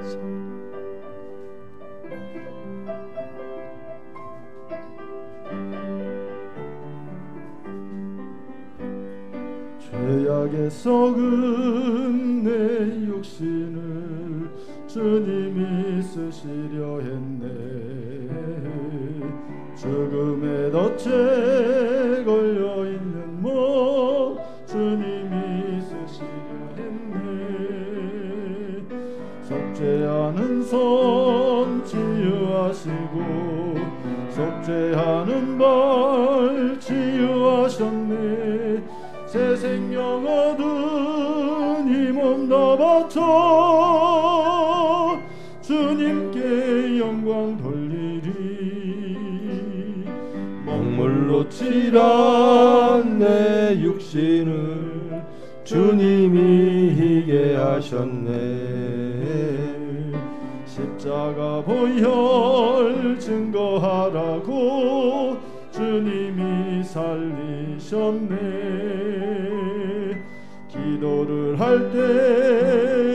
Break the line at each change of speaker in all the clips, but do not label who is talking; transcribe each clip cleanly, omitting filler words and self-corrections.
주옵소서.
죄악에 썩은 내 육신을 주님이 쓰시려 했네. 죽음의 덫에 걸려있는 몸 주님이 쓰시려 했네. 속죄하는 손 치유하시고 속죄하는 발 치유하셨네. 새 생명 얻은 이 몸 다 바쳐 주님께 영광 돌리리. 먹물로 칠한 내 육신을 주님이 희게 하셨네. 십자가 보혈 증거하라고 주님이 살리셨네. 기도를 할 때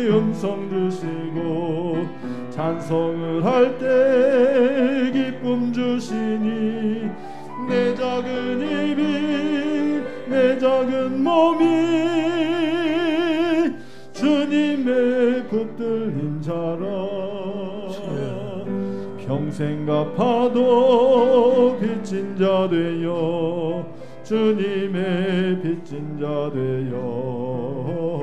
음성 주시고 찬송을 할 때 기쁨 주시니 내 작은 입이 내 작은 몸이 주님의 붙들린 자라. 평생 갚아도 빚진 자 되어 주님의 빚진 자 되어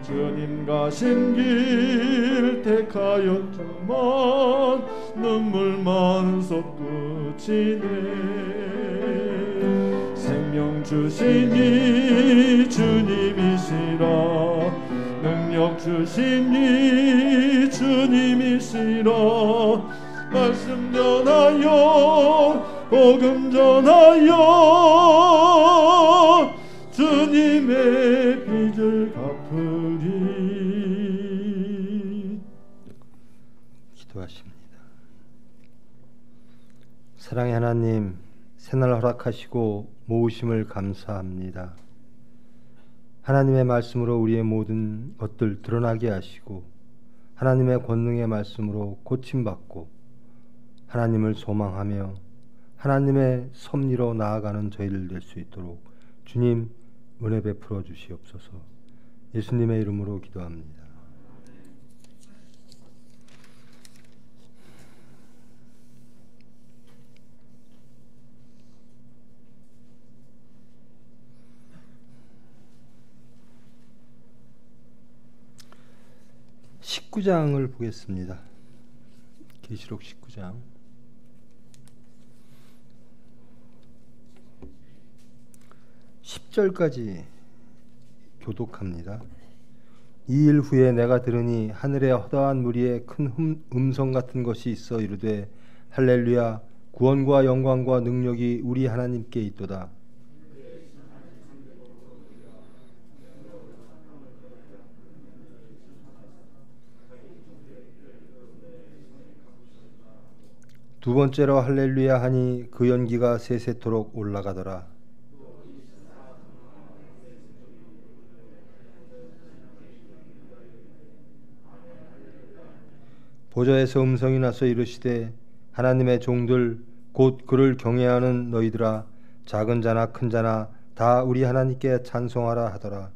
주님 가신 길 택하였지만 눈물만 솟구치네. 생명 주시니 주님이시라. 능력 주시니 주님이시라. 말씀 전하여 복음 전하여 주님의 빚을 갚으리.
기도하십니다. 사랑의 하나님, 새날 허락하시고 모으심을 감사합니다. 하나님의 말씀으로 우리의 모든 것들 드러나게 하시고 하나님의 권능의 말씀으로 고침받고 하나님을 소망하며 하나님의 섭리로 나아가는 저희들 될 수 있도록 주님 은혜 베풀어 주시옵소서. 예수님의 이름으로 기도합니다. 19장을 보겠습니다. 계시록 19장 10절까지 교독합니다. 이 일 후에 내가 들으니 하늘에 허다한 무리에 큰 음성 같은 것이 있어 이르되 할렐루야, 구원과 영광과 능력이 우리 하나님께 있도다. 두 번째로 할렐루야 하니 그 연기가 세세토록 올라가더라. 보좌에서 음성이 나서 이르시되 하나님의 종들 곧 그를 경외하는 너희들아, 작은 자나 큰 자나 다 우리 하나님께 찬송하라 하더라.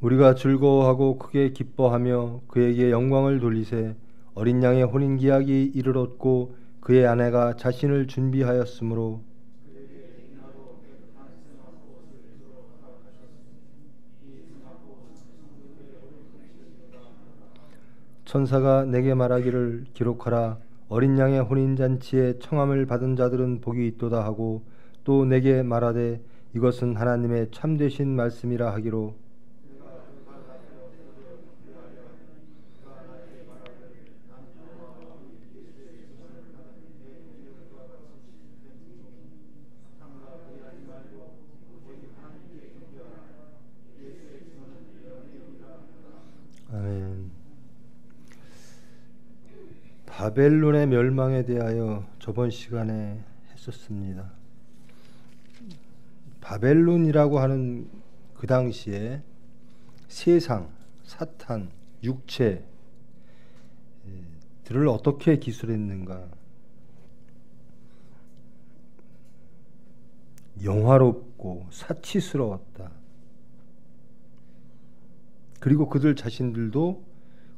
우리가 즐거워하고 크게 기뻐하며 그에게 영광을 돌리세. 어린 양의 혼인기약이 이르렀고 그의 아내가 자신을 준비하였으므로 천사가 내게 말하기를 기록하라. 어린 양의 혼인잔치에 청함을 받은 자들은 복이 있도다 하고 또 내게 말하되 이것은 하나님의 참되신 말씀이라 하기로 아멘. 바벨론의 멸망에 대하여 저번 시간에 했었습니다. 바벨론이라고 하는 그 당시에 세상, 사탄, 육체 들을 어떻게 기술했는가? 영화롭고 사치스러웠다. 그리고 그들 자신들도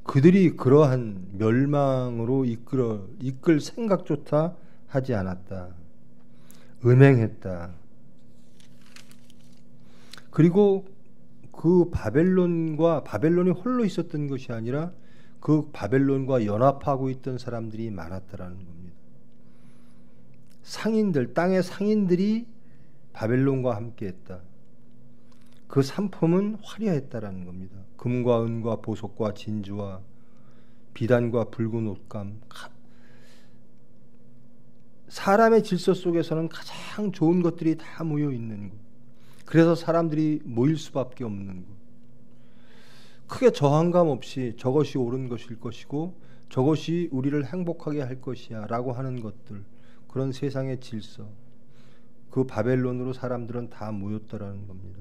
그들이 그러한 멸망으로 이끌 생각조차 하지 않았다. 음행했다. 그리고 그 바벨론이 홀로 있었던 것이 아니라 그 바벨론과 연합하고 있던 사람들이 많았다라는 겁니다. 상인들, 땅의 상인들이 바벨론과 함께했다. 그 상품은 화려했다라는 겁니다. 금과 은과 보석과 진주와 비단과 붉은 옷감, 사람의 질서 속에서는 가장 좋은 것들이 다 모여 있는 곳. 그래서 사람들이 모일 수밖에 없는 곳. 크게 저항감 없이 저것이 옳은 것일 것이고 저것이 우리를 행복하게 할 것이야 라고 하는 것들, 그런 세상의 질서, 그 바벨론으로 사람들은 다 모였다라는 겁니다.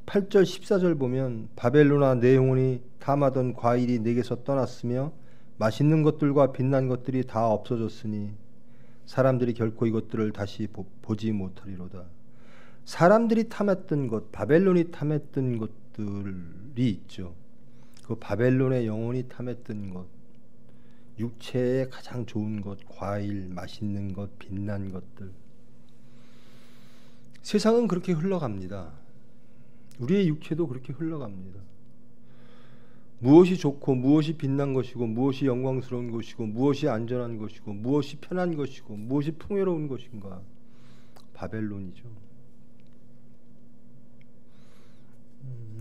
18절 14절 보면 바벨론아 내 영혼이 탐하던 과일이 내게서 떠났으며 맛있는 것들과 빛난 것들이 다 없어졌으니 사람들이 결코 이것들을 다시 보지 못하리로다. 사람들이 탐했던 것, 바벨론이 탐했던 것들이 있죠. 그 바벨론의 영혼이 탐했던 것, 육체의 가장 좋은 것, 과일, 맛있는 것, 빛난 것들. 세상은 그렇게 흘러갑니다. 우리의 육체도 그렇게 흘러갑니다. 무엇이 좋고 무엇이 빛난 것이고 무엇이 영광스러운 것이고 무엇이 안전한 것이고 무엇이 편한 것이고 무엇이 풍요로운 것인가? 바벨론이죠.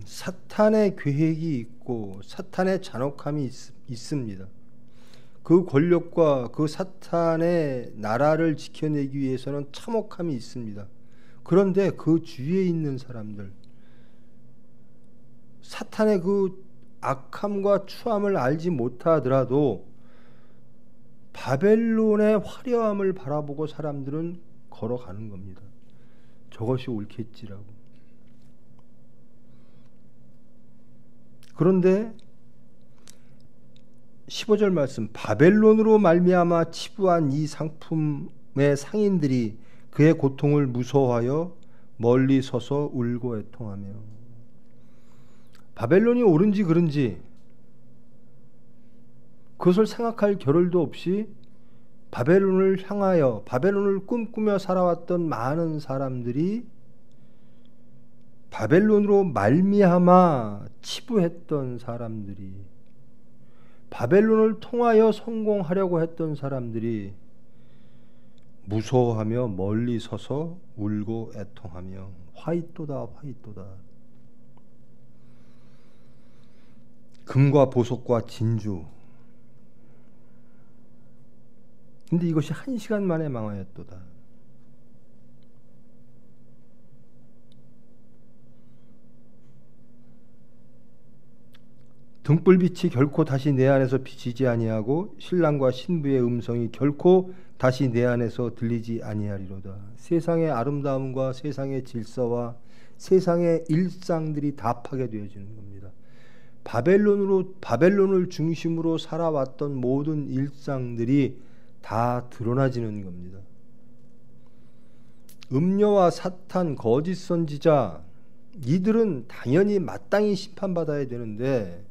사탄의 계획이 있고 사탄의 잔혹함이 있습니다. 그 권력과 그 사탄의 나라를 지켜내기 위해서는 참혹함이 있습니다. 그런데 그 주위에 있는 사람들, 사탄의 그 악함과 추함을 알지 못하더라도 바벨론의 화려함을 바라보고 사람들은 걸어가는 겁니다. 저것이 옳겠지라고. 그런데 15절 말씀, 바벨론으로 말미암아 치부한 이 상품의 상인들이 그의 고통을 무서워하여 멀리 서서 울고 애통하며. 바벨론이 옳은지 그른지 그것을 생각할 겨를도 없이 바벨론을 향하여 바벨론을 꿈꾸며 살아왔던 많은 사람들이 바벨론으로 말미암아 치부했던 사람들이, 바벨론을 통하여 성공하려고 했던 사람들이 무서워하며 멀리 서서 울고 애통하며 화이또다 화이또다. 금과 보석과 진주. 근데 이것이 1시간 만에 망하였도다. 등불빛이 결코 다시 내 안에서 비치지 아니하고 신랑과 신부의 음성이 결코 다시 내 안에서 들리지 아니하리로다. 세상의 아름다움과 세상의 질서와 세상의 일상들이 다 파괴되어지는 겁니다. 바벨론을 중심으로 살아왔던 모든 일상들이 다 드러나지는 겁니다. 음녀와 사탄, 거짓 선지자, 이들은 당연히 마땅히 심판받아야 되는데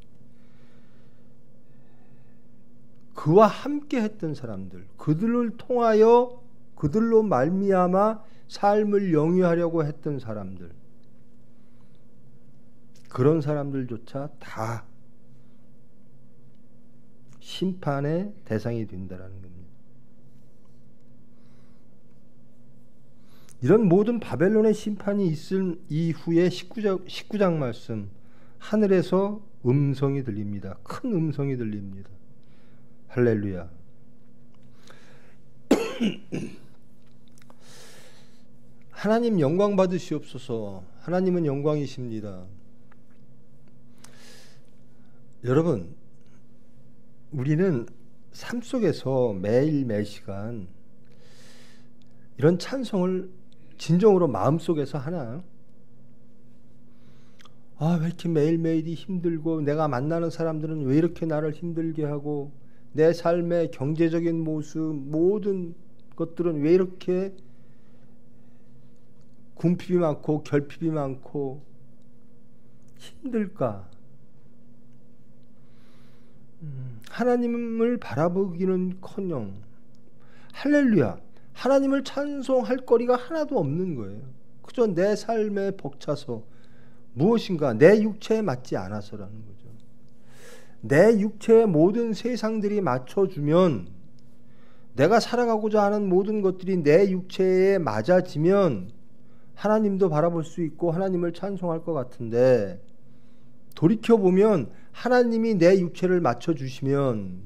그와 함께 했던 사람들, 그들을 통하여 그들로 말미암아 삶을 영위하려고 했던 사람들, 그런 사람들조차 다 심판의 대상이 된다는 겁니다. 이런 모든 바벨론의 심판이 있은 이후에 19장 말씀, 하늘에서 음성이 들립니다. 큰 음성이 들립니다. 할렐루야. 하나님 영광 받으시옵소서. 하나님은 영광이십니다. 여러분, 우리는 삶 속에서 매일 매시간 이런 찬송을 진정으로 마음속에서 하나? 왜 이렇게 매일매일이 힘들고, 내가 만나는 사람들은 왜 이렇게 나를 힘들게 하고, 내 삶의 경제적인 모습, 모든 것들은 왜 이렇게 궁핍이 많고 결핍이 많고 힘들까? 하나님을 바라보기는커녕, 할렐루야, 하나님을 찬송할 거리가 하나도 없는 거예요. 그저 내 삶에 벅차서 무엇인가 내 육체에 맞지 않아서라는 거죠. 내 육체의 모든 세상들이 맞춰주면, 내가 살아가고자 하는 모든 것들이 내 육체에 맞아지면 하나님도 바라볼 수 있고 하나님을 찬송할 것 같은데, 돌이켜보면 하나님이 내 육체를 맞춰주시면,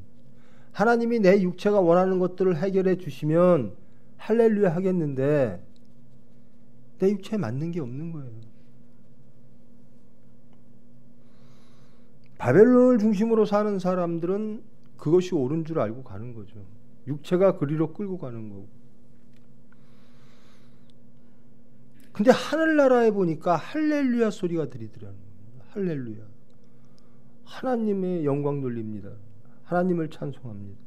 하나님이 내 육체가 원하는 것들을 해결해 주시면 할렐루야 하겠는데, 내 육체에 맞는 게 없는 거예요. 바벨론을 중심으로 사는 사람들은 그것이 옳은 줄 알고 가는 거죠. 육체가 그리로 끌고 가는 거고. 근데 하늘나라에 보니까 할렐루야 소리가 들리더라는 거예요. 할렐루야. 하나님의 영광 돌립니다. 하나님을 찬송합니다.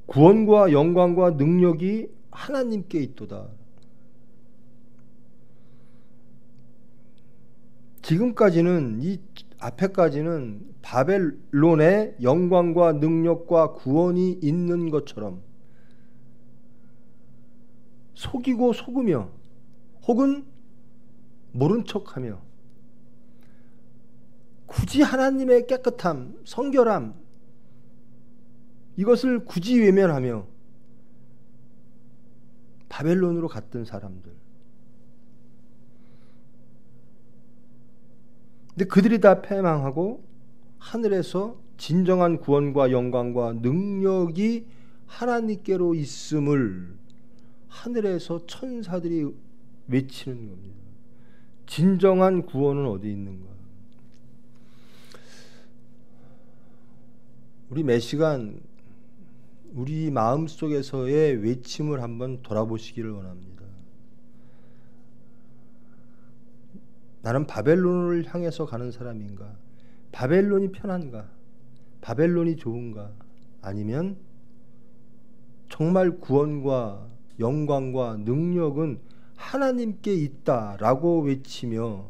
구원과 영광과 능력이 하나님께 있도다. 지금까지는, 이 앞에까지는 바벨론의 영광과 능력과 구원이 있는 것처럼 속이고 속으며, 혹은 모른 척하며, 굳이 하나님의 깨끗함, 성결함, 이것을 굳이 외면하며 바벨론으로 갔던 사람들. 근데 그들이 다 패망하고 하늘에서 진정한 구원과 영광과 능력이 하나님께로 있음을 하늘에서 천사들이 외치는 겁니다. 진정한 구원은 어디 있는가? 우리 매 시간 우리 마음속에서의 외침을 한번 돌아보시기를 원합니다. 나는 바벨론을 향해서 가는 사람인가? 바벨론이 편한가? 바벨론이 좋은가? 아니면 정말 구원과 영광과 능력은 하나님께 있다라고 외치며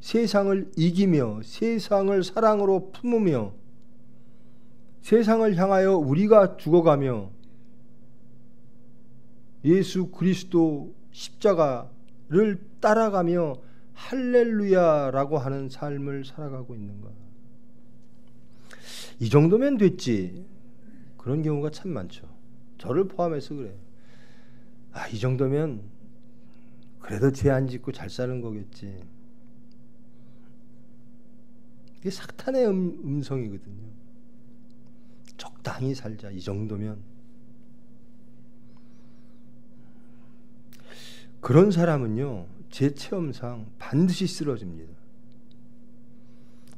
세상을 이기며 세상을 사랑으로 품으며 세상을 향하여 우리가 죽어가며 예수 그리스도 십자가를 따라가며 할렐루야라고 하는 삶을 살아가고 있는가? 이 정도면 됐지. 그런 경우가 참 많죠. 저를 포함해서 그래요. 이 정도면 그래도 죄 안 짓고 잘 사는 거겠지. 이게 사탄의 음성이거든요. 적당히 살자, 이 정도면. 그런 사람은요, 제 체험상 반드시 쓰러집니다.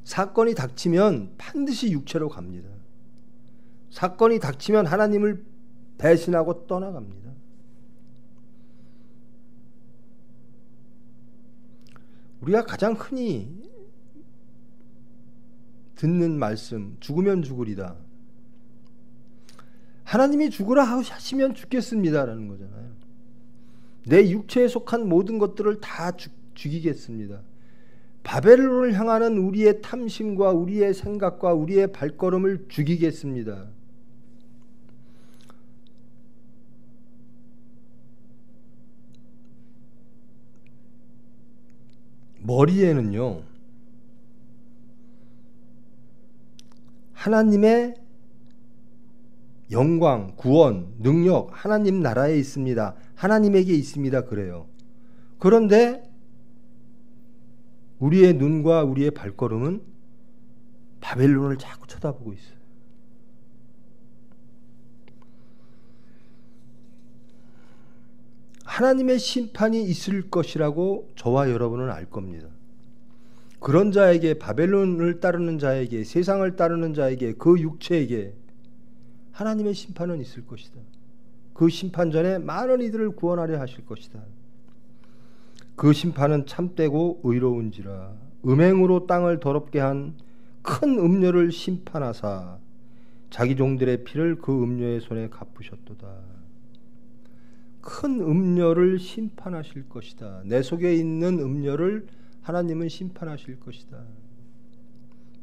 사건이 닥치면 반드시 육체로 갑니다. 사건이 닥치면 하나님을 배신하고 떠나갑니다. 우리가 가장 흔히 듣는 말씀, 죽으면 죽으리다. 하나님이 죽으라 하시면 죽겠습니다라는 거잖아요. 내 육체에 속한 모든 것들을 다 죽이겠습니다. 바벨론을 향하는 우리의 탐심과 우리의 생각과 우리의 발걸음을 죽이겠습니다. 머리에는요, 하나님의 영광, 구원, 능력, 하나님 나라에 있습니다. 하나님에게 있습니다. 그래요. 그런데 우리의 눈과 우리의 발걸음은 바벨론을 자꾸 쳐다보고 있어요. 하나님의 심판이 있을 것이라고 저와 여러분은 알 겁니다. 그런 자에게, 바벨론을 따르는 자에게, 세상을 따르는 자에게, 그 육체에게 하나님의 심판은 있을 것이다. 그 심판 전에 많은 이들을 구원하려 하실 것이다. 그 심판은 참되고 의로운지라 음행으로 땅을 더럽게 한 큰 음료를 심판하사 자기 종들의 피를 그 음료의 손에 갚으셨도다. 큰 음료를 심판하실 것이다. 내 속에 있는 음료를 하나님은 심판하실 것이다.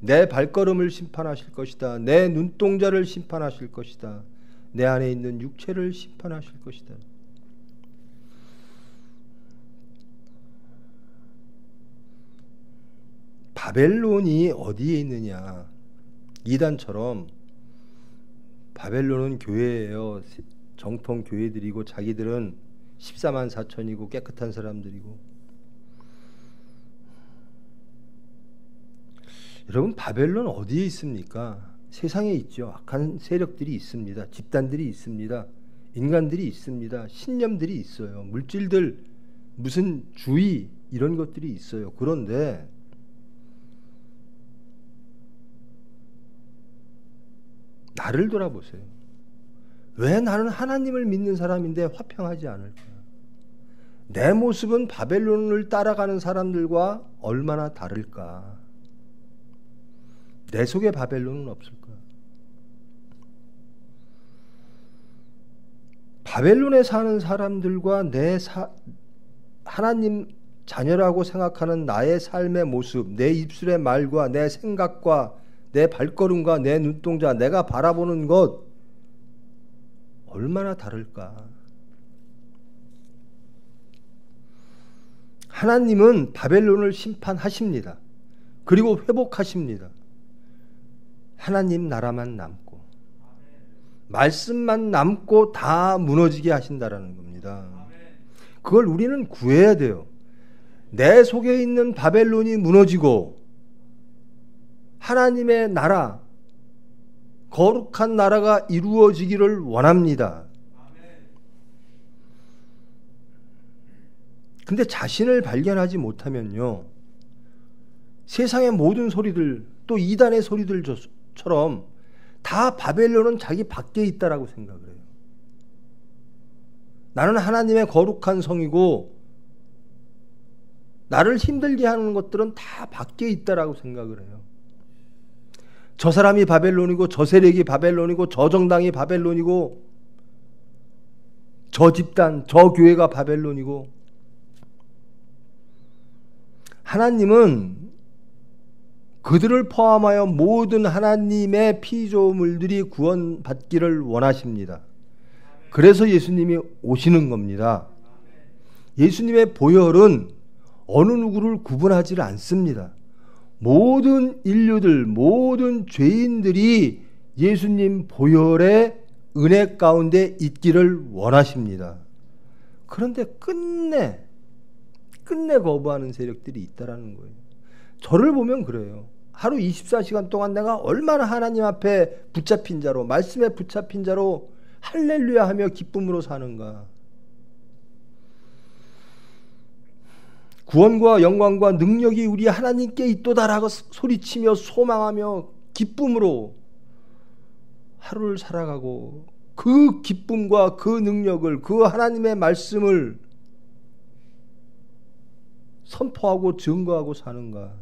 내 발걸음을 심판하실 것이다. 내 눈동자를 심판하실 것이다. 내 안에 있는 육체를 심판하실 것이다. 바벨론이 어디에 있느냐? 이단처럼 바벨론은 교회예요. 정통 교회들이고 자기들은 14만 4천이고 깨끗한 사람들이고. 여러분, 바벨론 어디에 있습니까? 세상에 있죠. 악한 세력들이 있습니다. 집단들이 있습니다. 인간들이 있습니다. 신념들이 있어요. 물질들, 무슨 주의, 이런 것들이 있어요. 그런데 나를 돌아보세요. 왜 나는 하나님을 믿는 사람인데 화평하지 않을까? 내 모습은 바벨론을 따라가는 사람들과 얼마나 다를까? 내 속에 바벨론은 없을까? 바벨론에 사는 사람들과 하나님 자녀라고 생각하는 나의 삶의 모습, 내 입술의 말과 내 생각과 내 발걸음과 내 눈동자, 내가 바라보는 것 얼마나 다를까? 하나님은 바벨론을 심판하십니다. 그리고 회복하십니다. 하나님 나라만 남고 말씀만 남고 다 무너지게 하신다라는 겁니다. 그걸 우리는 구해야 돼요. 내 속에 있는 바벨론이 무너지고 하나님의 나라, 거룩한 나라가 이루어지기를 원합니다. 근데 자신을 발견하지 못하면요, 세상의 모든 소리들, 또 이단의 소리들처럼 다 바벨론은 자기 밖에 있다라고 생각을 해요. 나는 하나님의 거룩한 성이고 나를 힘들게 하는 것들은 다 밖에 있다라고 생각을 해요. 저 사람이 바벨론이고 저 세력이 바벨론이고 저 정당이 바벨론이고 저 집단, 저 교회가 바벨론이고. 하나님은 그들을 포함하여 모든 하나님의 피조물들이 구원받기를 원하십니다. 그래서 예수님이 오시는 겁니다. 예수님의 보혈은 어느 누구를 구분하지 않습니다. 모든 인류들, 모든 죄인들이 예수님 보혈의 은혜 가운데 있기를 원하십니다. 그런데 끝내 거부하는 세력들이 있다라는 거예요. 저를 보면 그래요. 하루 24시간 동안 내가 얼마나 하나님 앞에 붙잡힌 자로, 말씀에 붙잡힌 자로 할렐루야 하며 기쁨으로 사는가. 구원과 영광과 능력이 우리 하나님께 있도다라고 소리치며 소망하며 기쁨으로 하루를 살아가고, 그 기쁨과 그 능력을, 그 하나님의 말씀을 선포하고 증거하고 사는가.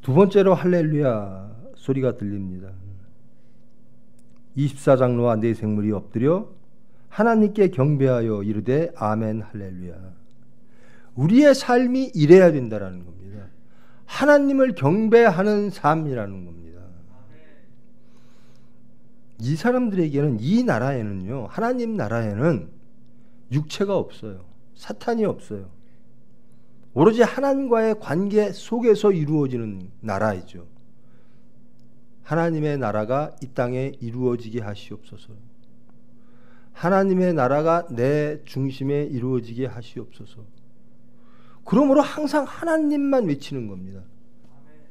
두 번째로 할렐루야 소리가 들립니다. 24장로와 네 생물이 엎드려 하나님께 경배하여 이르되 아멘 할렐루야. 우리의 삶이 이래야 된다라는 겁니다. 하나님을 경배하는 삶이라는 겁니다. 이 사람들에게는, 이 나라에는요, 하나님 나라에는 육체가 없어요. 사탄이 없어요. 오로지 하나님과의 관계 속에서 이루어지는 나라이죠. 하나님의 나라가 이 땅에 이루어지게 하시옵소서. 하나님의 나라가 내 중심에 이루어지게 하시옵소서. 그러므로 항상 하나님만 외치는 겁니다.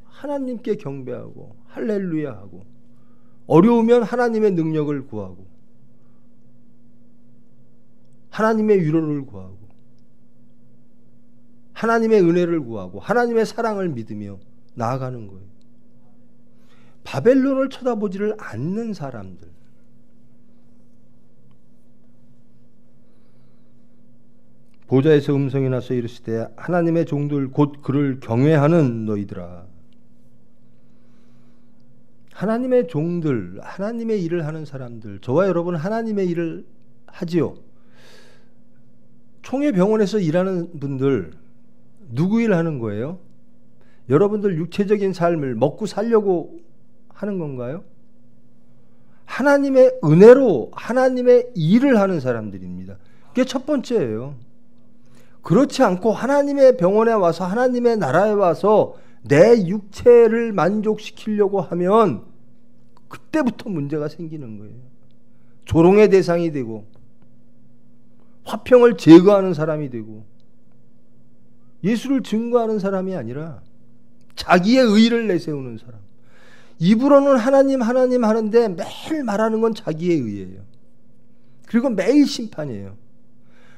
하나님께 경배하고 할렐루야 하고, 어려우면 하나님의 능력을 구하고 하나님의 위로를 구하고, 하나님의 은혜를 구하고 하나님의 사랑을 믿으며 나아가는 거예요. 바벨론을 쳐다보지를 않는 사람들. 보좌에서 음성이 나서 이르시되 하나님의 종들 곧 그를 경외하는 너희들아. 하나님의 종들, 하나님의 일을 하는 사람들, 저와 여러분 하나님의 일을 하지요. 총회병원에서 일하는 분들 누구 일 하는 거예요? 여러분들 육체적인 삶을 먹고 살려고 하는 건가요? 하나님의 은혜로 하나님의 일을 하는 사람들입니다. 그게 첫 번째예요. 그렇지 않고 하나님의 병원에 와서 하나님의 나라에 와서 내 육체를 만족시키려고 하면 그때부터 문제가 생기는 거예요. 조롱의 대상이 되고 화평을 제거하는 사람이 되고 예수를 증거하는 사람이 아니라 자기의 의를 내세우는 사람. 입으로는 하나님 하나님 하는데 매일 말하는 건 자기의 의예요. 그리고 매일 심판이에요.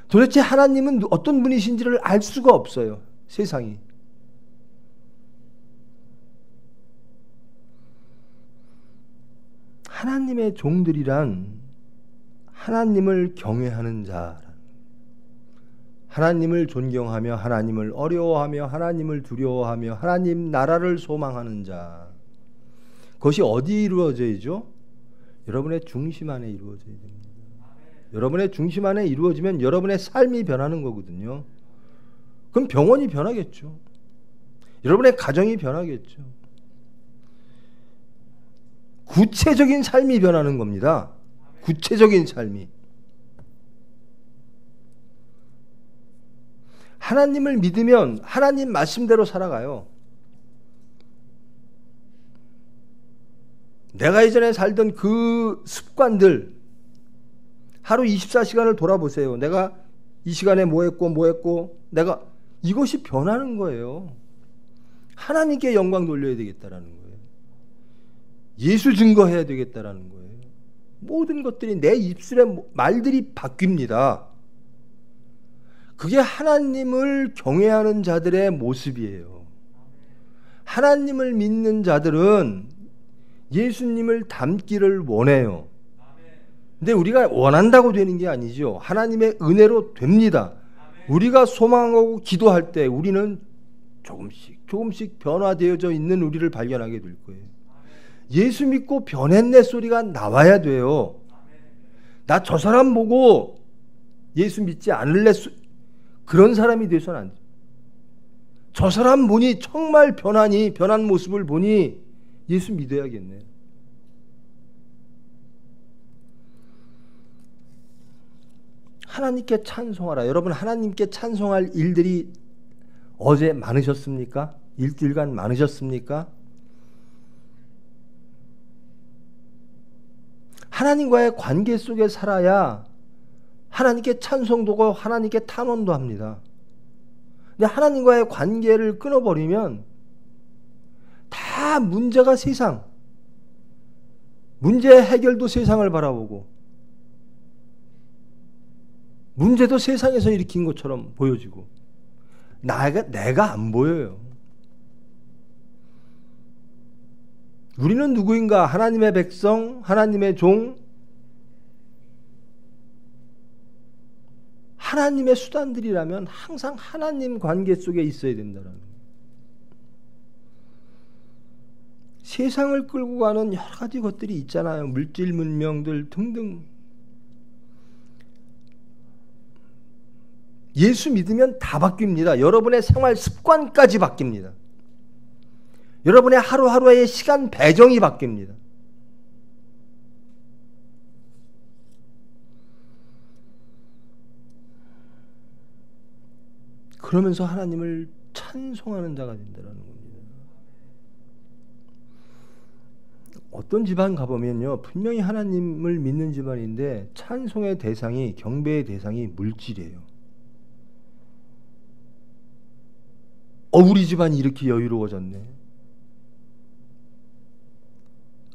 도대체 하나님은 어떤 분이신지를 알 수가 없어요. 세상이. 하나님의 종들이란 하나님을 경외하는 자, 하나님을 존경하며 하나님을 어려워하며 하나님을 두려워하며 하나님 나라를 소망하는 자. 그것이 어디에 이루어져야죠? 여러분의 중심 안에 이루어져야 됩니다. 여러분의 중심 안에 이루어지면 여러분의 삶이 변하는 거거든요. 그럼 병원이 변하겠죠. 여러분의 가정이 변하겠죠. 구체적인 삶이 변하는 겁니다. 구체적인 삶이. 하나님을 믿으면 하나님 말씀대로 살아가요. 내가 이전에 살던 그 습관들, 하루 24시간을 돌아보세요. 내가 이 시간에 뭐 했고 내가 이것이 변하는 거예요. 하나님께 영광 돌려야 되겠다라는 거예요. 예수 증거해야 되겠다라는 거예요. 모든 것들이 내 입술의 말들이 바뀝니다. 그게 하나님을 경외하는 자들의 모습이에요. 하나님을 믿는 자들은 예수님을 닮기를 원해요. 근데 우리가 원한다고 되는 게 아니죠. 하나님의 은혜로 됩니다. 우리가 소망하고 기도할 때 우리는 조금씩 변화되어져 있는 우리를 발견하게 될 거예요. 예수 믿고 변했네 소리가 나와야 돼요. 나 저 사람 보고 예수 믿지 않을래 그런 사람이 돼서는 안 돼. 저 사람 보니 정말 변한 모습을 보니 예수 믿어야겠네. 하나님께 찬송하라. 여러분 하나님께 찬송할 일들이 어제 많으셨습니까? 일주일간 많으셨습니까? 하나님과의 관계 속에 살아야 하나님께 찬송도 하나님께 탄원도 합니다. 근데 하나님과의 관계를 끊어버리면 다 문제가 세상, 문제 해결도 세상을 바라보고 문제도 세상에서 일으킨 것처럼 보여지고 내가 안 보여요. 우리는 누구인가? 하나님의 백성, 하나님의 종, 하나님의 수단들이라면 항상 하나님 관계 속에 있어야 된다는 거예요. 세상을 끌고 가는 여러 가지 것들이 있잖아요. 물질 문명들 등등. 예수 믿으면 다 바뀝니다. 여러분의 생활 습관까지 바뀝니다. 여러분의 하루하루의 시간 배정이 바뀝니다. 그러면서 하나님을 찬송하는 자가 된다는 겁니다. 어떤 집안 가보면요, 분명히 하나님을 믿는 집안인데 찬송의 대상이, 경배의 대상이 물질이에요. 우리 집안이 이렇게 여유로워졌네.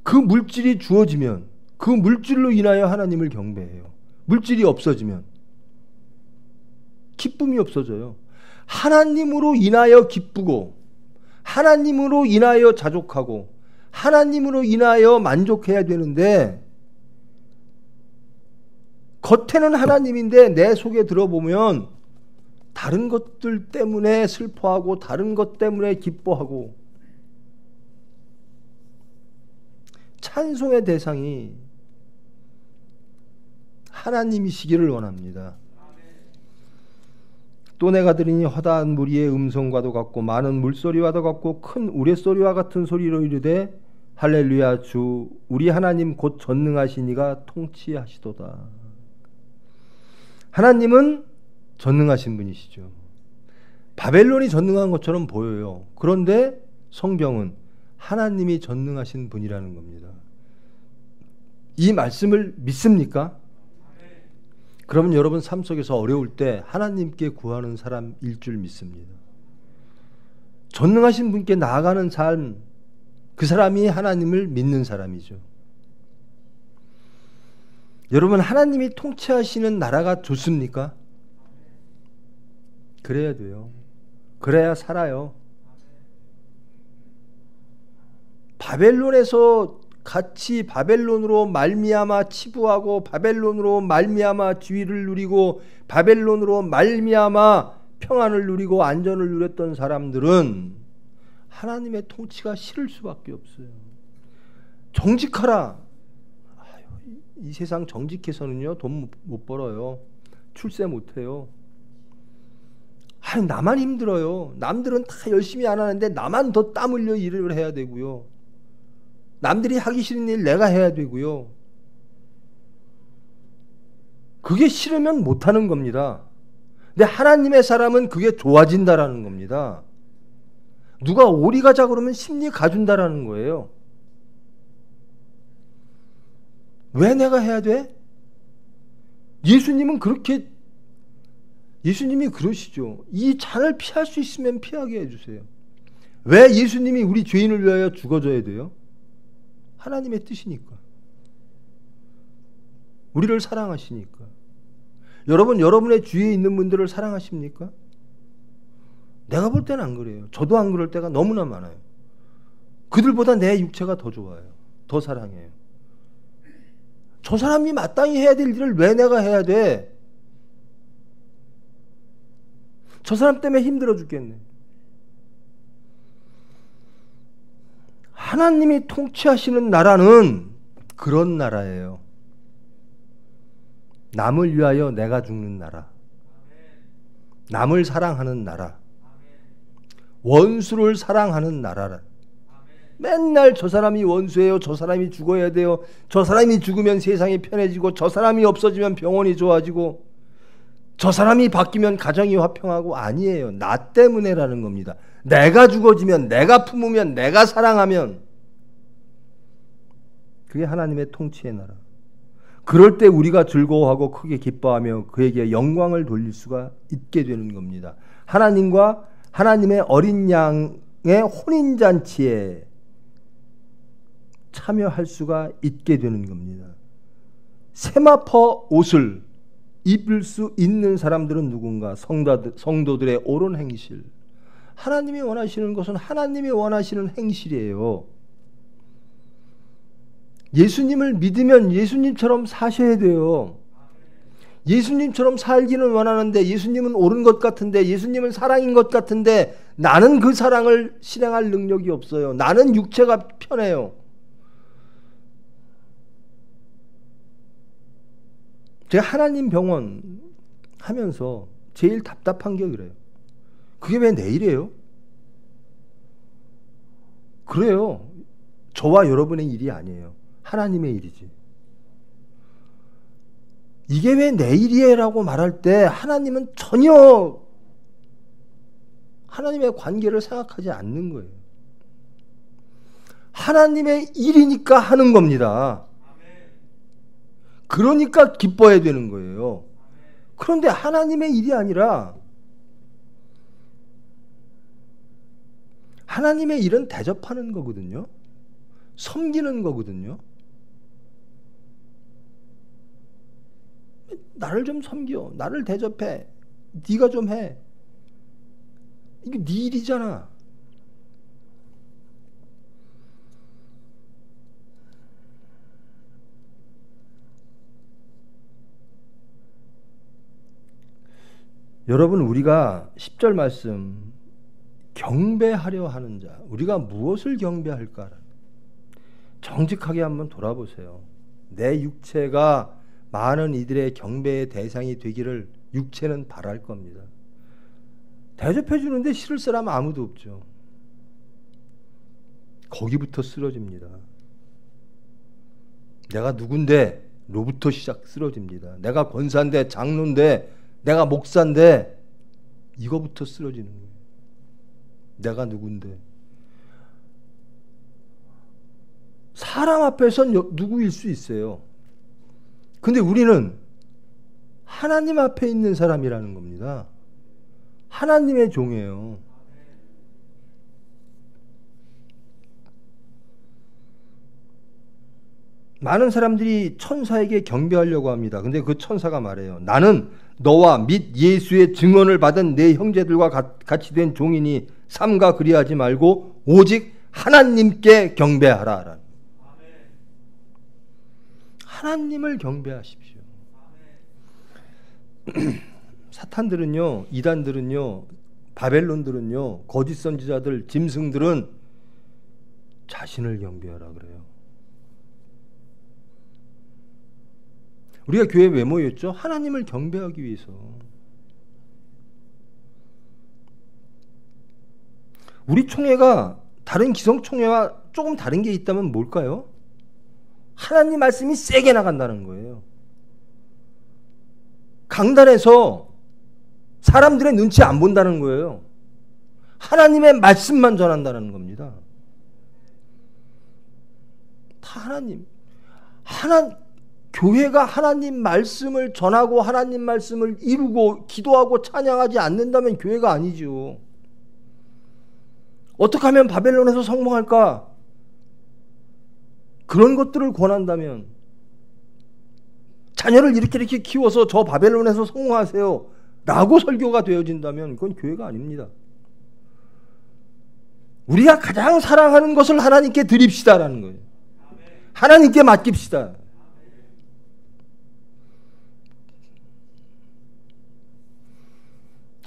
그 물질이 주어지면 그 물질로 인하여 하나님을 경배해요. 물질이 없어지면 기쁨이 없어져요. 하나님으로 인하여 기쁘고 하나님으로 인하여 자족하고 하나님으로 인하여 만족해야 되는데 겉에는 하나님인데 내 속에 들어보면 다른 것들 때문에 슬퍼하고 다른 것 때문에 기뻐하고 찬송의 대상이 하나님이시기를 원합니다. 또 내가 들으니 허다한 무리의 음성과도 같고 많은 물소리와도 같고 큰 우레소리와 같은 소리로 이르되 할렐루야 주 우리 하나님 곧 전능하시니가 통치하시도다. 하나님은 전능하신 분이시죠. 바벨론이 전능한 것처럼 보여요. 그런데 성경은 하나님이 전능하신 분이라는 겁니다. 이 말씀을 믿습니까? 그러면 여러분 삶 속에서 어려울 때 하나님께 구하는 사람일 줄 믿습니다. 전능하신 분께 나아가는 삶, 그 사람이 하나님을 믿는 사람이죠. 여러분 하나님이 통치하시는 나라가 좋습니까? 그래야 돼요. 그래야 살아요. 바벨론에서 같이 바벨론으로 말미암아 치부하고 바벨론으로 말미암아 지위를 누리고 바벨론으로 말미암아 평안을 누리고 안전을 누렸던 사람들은 하나님의 통치가 싫을 수밖에 없어요. 정직하라. 이 세상 정직해서는요 돈 못 벌어요. 출세 못해요. 나만 힘들어요. 남들은 다 열심히 안 하는데 나만 더 땀 흘려 일을 해야 되고요. 남들이 하기 싫은 일 내가 해야 되고요. 그게 싫으면 못하는 겁니다. 근데 하나님의 사람은 그게 좋아진다라는 겁니다. 누가 오리 가자 그러면 심리 가준다라는 거예요. 왜 내가 해야 돼? 예수님은 예수님이 그러시죠. 이 잔을 피할 수 있으면 피하게 해주세요. 왜 예수님이 우리 죄인을 위하여 죽어줘야 돼요? 하나님의 뜻이니까. 우리를 사랑하시니까. 여러분, 여러분의 주위에 있는 분들을 사랑하십니까? 내가 볼 때는 안 그래요. 저도 안 그럴 때가 너무나 많아요. 그들보다 내 육체가 더 좋아요. 더 사랑해요. 저 사람이 마땅히 해야 될 일을 왜 내가 해야 돼? 저 사람 때문에 힘들어 죽겠네. 하나님이 통치하시는 나라는 그런 나라예요. 남을 위하여 내가 죽는 나라. 남을 사랑하는 나라. 원수를 사랑하는 나라라. 맨날 저 사람이 원수예요. 저 사람이 죽어야 돼요. 저 사람이 죽으면 세상이 편해지고 저 사람이 없어지면 병원이 좋아지고 저 사람이 바뀌면 가정이 화평하고 아니에요. 나 때문에라는 겁니다. 내가 죽어지면 내가 품으면 내가 사랑하면 그게 하나님의 통치의 나라. 그럴 때 우리가 즐거워하고 크게 기뻐하며 그에게 영광을 돌릴 수가 있게 되는 겁니다. 하나님과 하나님의 어린 양의 혼인잔치에 참여할 수가 있게 되는 겁니다. 세마포 옷을 입을 수 있는 사람들은 누군가? 성도들의 옳은 행실. 하나님이 원하시는 것은 하나님이 원하시는 행실이에요. 예수님을 믿으면 예수님처럼 사셔야 돼요. 예수님처럼 살기는 원하는데 예수님은 옳은 것 같은데 예수님은 사랑인 것 같은데 나는 그 사랑을 실행할 능력이 없어요. 나는 육체가 편해요. 제가 하나님 병원 하면서 제일 답답한 게 그래요. 그게 왜 내 일이에요? 그래요. 저와 여러분의 일이 아니에요. 하나님의 일이지. 이게 왜 내 일이에요라고 말할 때 하나님은 전혀 하나님의 관계를 생각하지 않는 거예요. 하나님의 일이니까 하는 겁니다. 그러니까 기뻐해야 되는 거예요. 그런데 하나님의 일이 아니라 하나님의 일은 대접하는 거거든요. 섬기는 거거든요. 나를 좀 섬겨. 나를 대접해. 네가 좀 해. 이게 네 일이잖아. 여러분, 우리가 10절 말씀 경배하려 하는 자, 우리가 무엇을 경배할까? 정직하게 한번 돌아보세요. 내 육체가 많은 이들의 경배의 대상이 되기를 육체는 바랄 겁니다. 대접해 주는데 싫을 사람은 아무도 없죠. 거기부터 쓰러집니다. 내가 누군데 로부터 쓰러집니다. 내가 권사인데, 장로인데, 내가 목사인데, 이거부터 쓰러지는 거예요. 내가 누군데. 사람 앞에선 누구일 수 있어요. 근데 우리는 하나님 앞에 있는 사람이라는 겁니다. 하나님의 종이에요. 많은 사람들이 천사에게 경배하려고 합니다. 근데 그 천사가 말해요. 나는 너와 및 예수의 증언을 받은 내 형제들과 같이 된 종이니 삼가 그리하지 말고 오직 하나님께 경배하라. 하나님을 경배하십시오. 사탄들은요, 이단들은요, 바벨론들은요, 거짓 선지자들, 짐승들은 자신을 경배하라 그래요. 우리가 교회에 왜 모였죠? 하나님을 경배하기 위해서. 우리 총회가 다른 기성총회와 조금 다른 게 있다면 뭘까요? 하나님 말씀이 세게 나간다는 거예요. 강단에서 사람들의 눈치 안 본다는 거예요. 하나님의 말씀만 전한다는 겁니다. 다 교회가 하나님 말씀을 전하고 하나님 말씀을 이루고 기도하고 찬양하지 않는다면 교회가 아니죠. 어떻게 하면 바벨론에서 성공할까? 그런 것들을 권한다면, 자녀를 이렇게 키워서 저 바벨론에서 성공하세요 라고 설교가 되어진다면 그건 교회가 아닙니다. 우리가 가장 사랑하는 것을 하나님께 드립시다라는 거예요. 하나님께 맡깁시다.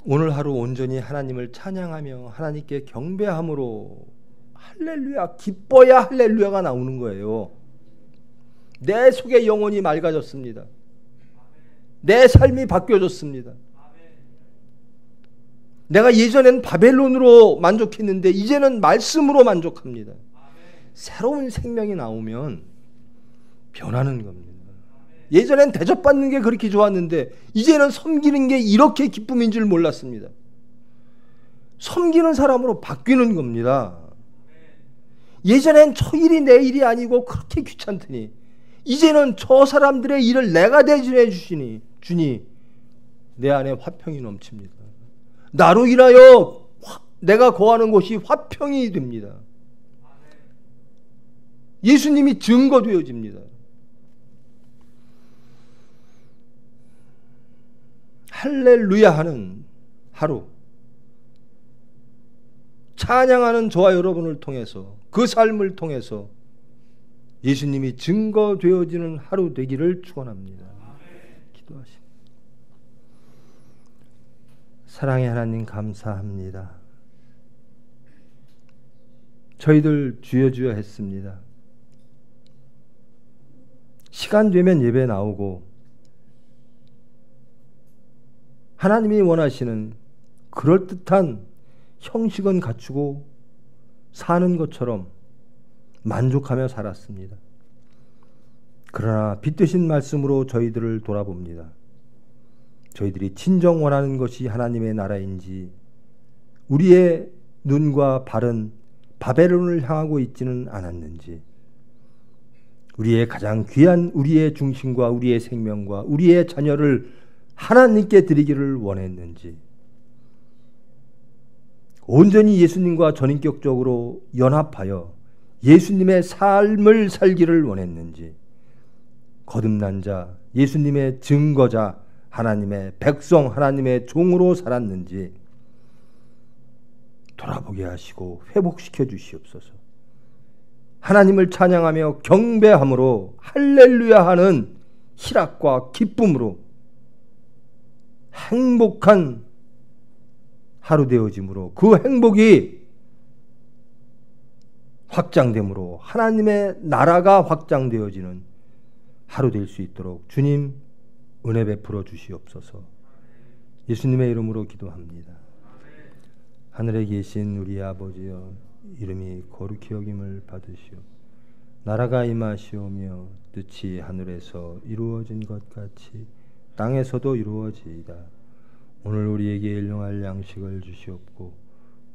오늘 하루 온전히 하나님을 찬양하며 하나님께 경배함으로 할렐루야, 기뻐야 할렐루야가 나오는 거예요. 내 속의 영혼이 맑아졌습니다. 내 삶이 바뀌어졌습니다. 내가 예전엔 바벨론으로 만족했는데 이제는 말씀으로 만족합니다. 새로운 생명이 나오면 변하는 겁니다. 예전엔 대접받는 게 그렇게 좋았는데 이제는 섬기는 게 이렇게 기쁨인 줄 몰랐습니다. 섬기는 사람으로 바뀌는 겁니다. 예전엔 저 일이 내 일이 아니고 그렇게 귀찮더니 이제는 저 사람들의 일을 내가 대신해 주니 내 안에 화평이 넘칩니다. 나로 인하여 내가 거하는 곳이 화평이 됩니다. 예수님이 증거되어집니다. 할렐루야 하는 하루, 찬양하는 저와 여러분을 통해서, 그 삶을 통해서 예수님이 증거되어지는 하루 되기를 축원합니다. 기도하십니다. 사랑의 하나님 감사합니다. 저희들 주여 주여 했습니다. 시간 되면 예배 나오고 하나님이 원하시는 그럴듯한 형식은 갖추고 사는 것처럼 만족하며 살았습니다. 그러나 빛되신 말씀으로 저희들을 돌아봅니다. 저희들이 진정 원하는 것이 하나님의 나라인지 우리의 눈과 발은 바벨론을 향하고 있지는 않았는지, 우리의 가장 귀한 우리의 중심과 우리의 생명과 우리의 자녀를 하나님께 드리기를 원했는지, 온전히 예수님과 전인격적으로 연합하여 예수님의 삶을 살기를 원했는지, 거듭난 자, 예수님의 증거자, 하나님의 백성, 하나님의 종으로 살았는지, 돌아보게 하시고 회복시켜 주시옵소서. 하나님을 찬양하며 경배함으로 할렐루야 하는 희락과 기쁨으로 행복한 하루 되어짐으로 그 행복이 확장됨으로 하나님의 나라가 확장되어지는 하루 될 수 있도록 주님 은혜 베풀어 주시옵소서. 예수님의 이름으로 기도합니다. 하늘에 계신 우리 아버지여, 이름이 거룩히 여김을 받으시오. 나라가 임하시오며 뜻이 하늘에서 이루어진 것 같이 땅에서도 이루어지이다. 오늘 우리에게 일용할 양식을 주시옵고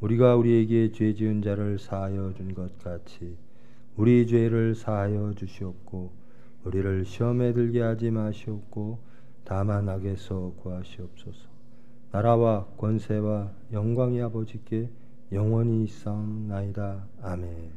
우리가 우리에게 죄 지은 자를 사하여 준 것 같이 우리 죄를 사하여 주시옵고 우리를 시험에 들게 하지 마시옵고 다만 악에서 구하시옵소서. 나라와 권세와 영광이 아버지께 영원히 있사옵나이다. 아멘.